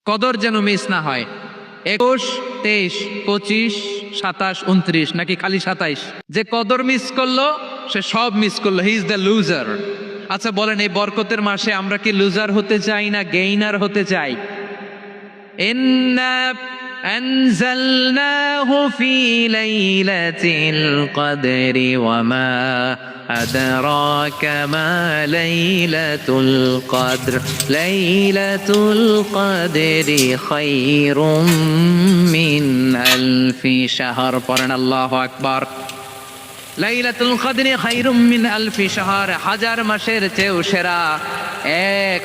কদর যেন মিস না হয়। 21, 23, 25, 27, 29 নাকি খালি 27? যে কদর মিস করলো সে সব মিস করলো, হি ইজ দ্য লুজার। আচ্ছা বলেন, এই বরকতের মাসে আমরা কি লুজার হতে চাই না গেইনার হতে চাই? ইন্না আনজালনাহু ফি লাইলাতিল কদরি ওয়া মা আদরাকা মা লাইলাতুল কদর লাইলাতুল কদরি খায়রুম মিন আলফি শাহর। পড়েন আল্লাহু আকবার। লাইলাতুল কদরি খায়রুম মিন আলফি শাহর, 1000 মাসের চেয়েও সেরা।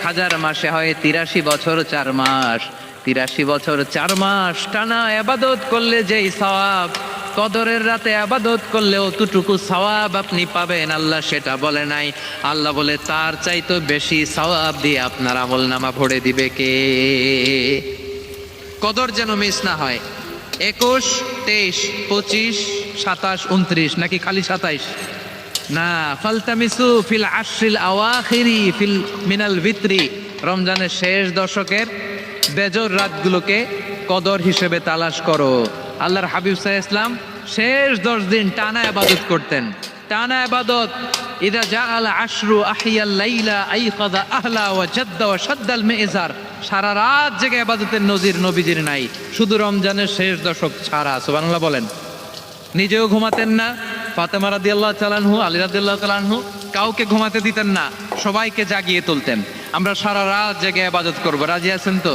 1000 মাসে হয় 83 বছর 4 মাস। 83 বছর 4 মাস টানা ইবাদত করলে যেই সওয়াব, কদরের রাতে ইবাদত করলে অতটুকু সওয়াব আপনি পাবেন, আল্লাহ সেটা বলে নাই। আল্লাহ বলে তার চাইতে বেশি সওয়াব দিয়ে আপনার আমলনামা ভরে দিবে কে? কদর যেন মিস না হয়। 21, 23, 25, 27, 29 নাকি খালি 27? না, ফালতামিসু ফিল আশরিল আওয়াখিরি ফিল মিনাল ভিতরি, রমজানের শেষ দশকের বেজর রাতগুলোকে কদর হিসেবে তালাশ করো। আল্লাহর হাবিব সাল্লাল্লাহু আলাইহি ওয়াসাল্লাম শেষ 10 দিন টানা ইবাদত করতেন, টানা ইবাদত। ইদা জাআল আশরু আহিয়াল লাইলা আইকাযা আহলা ওয়া জাদ্দা ওয়া শাদ্দাল মিজার। সারা রাত জেগে ইবাদতের নজির নবীজির নাই, শুধু রমজানের শেষ দশক ছাড়া। সুবহানাল্লাহ বলেন। নিজেও ঘুমাতেন না, ফাতেমা রাদিয়াল্লাহু তাআলা আনহু, আলী রাদিয়াল্লাহু তাআলা আনহু কাউকে ঘুমাতে দিতেন না, সবাইকে জাগিয়ে তুলতেন। আমরা সারা রাত জেগে ইবাদত করব, রাজি আছেন তো?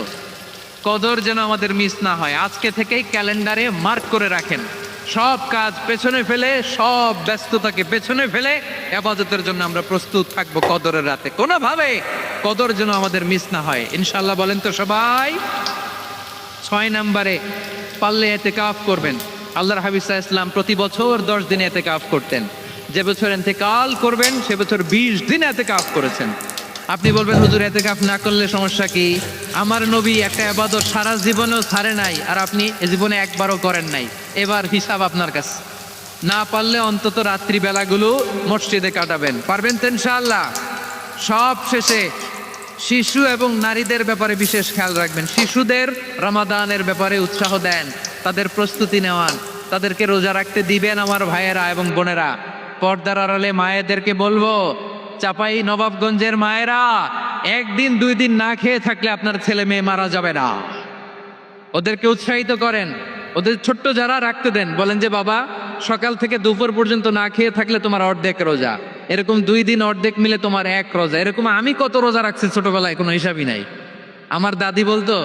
কদর যেন আমাদের মিস না হয়। আজকে থেকেই ক্যালেন্ডারে মার্ক করে রাখেন, সব কাজ পেছনে ফেলে, সব ব্যস্ততাকে পেছনে ফেলে ইবাদতের জন্য আমরা প্রস্তুত থাকবো কদরের রাতে। কোনোভাবে কদর যেন আমাদের মিস না হয়, ইনশাআল্লাহ। বলেন তো সবাই। 6 নম্বরে পারলে ইতিকাফ করবেন। আল্লাহর হাবিব সাল্লাল্লাহু আলাইহি ওয়াসাল্লাম প্রতি বছর 10 দিন ইতিকাফ করতেন। যে বছর ইন্তেকাল করবেন সে বছর 20 দিন ইতিকাফ করেছেন। আপনি বলবেন, হুজুর ইতিকাফ না করলে সমস্যা কি? আমার নবী একটা ইবাদত সারা জীবনেও ছাড়ে নাই, আর আপনি এ জীবনে একবারও করেন নাই। এবার হিসাব আপনার কাছে। না পারলে অন্তত রাত্রি বেলাগুলো মসজিদে কাটাবেন। পারবেন তো ইনশাআল্লাহ? সব শেষে শিশু এবং নারীদের ব্যাপারে বিশেষ খেয়াল রাখবেন। শিশুদের রমাদানের ব্যাপারে উৎসাহ দেন, তাদের প্রস্তুতি নেওয়ান, তাদেরকে রোজা রাখতে দিবেন। আমার ভাইয়েরা এবং বোনেরা, পর্দার আড়ালে মায়েদেরকে বলবো, চাপাই নবাবগঞ্জের মায়েরা, 1 দিন 2 দিন না খেয়ে থাকলে আপনার ছেলে মেয়ে মারা যাবে না। ওদেরকে উৎসাহিত করেন, ওদের ছোট্ট যারা রাখতে দেন, বলেন যে বাবা সকাল থেকে দুপুর পর্যন্ত না খেয়ে থাকলে তোমার অর্ধেক রোজা, এরকম 2 দিন অর্ধেক মিলে তোমার 1 রোজা। এরকম আমি কত রোজা রাখছি ছোটবেলায় কোনো হিসাবই নাই। আমার দাদি বলতো,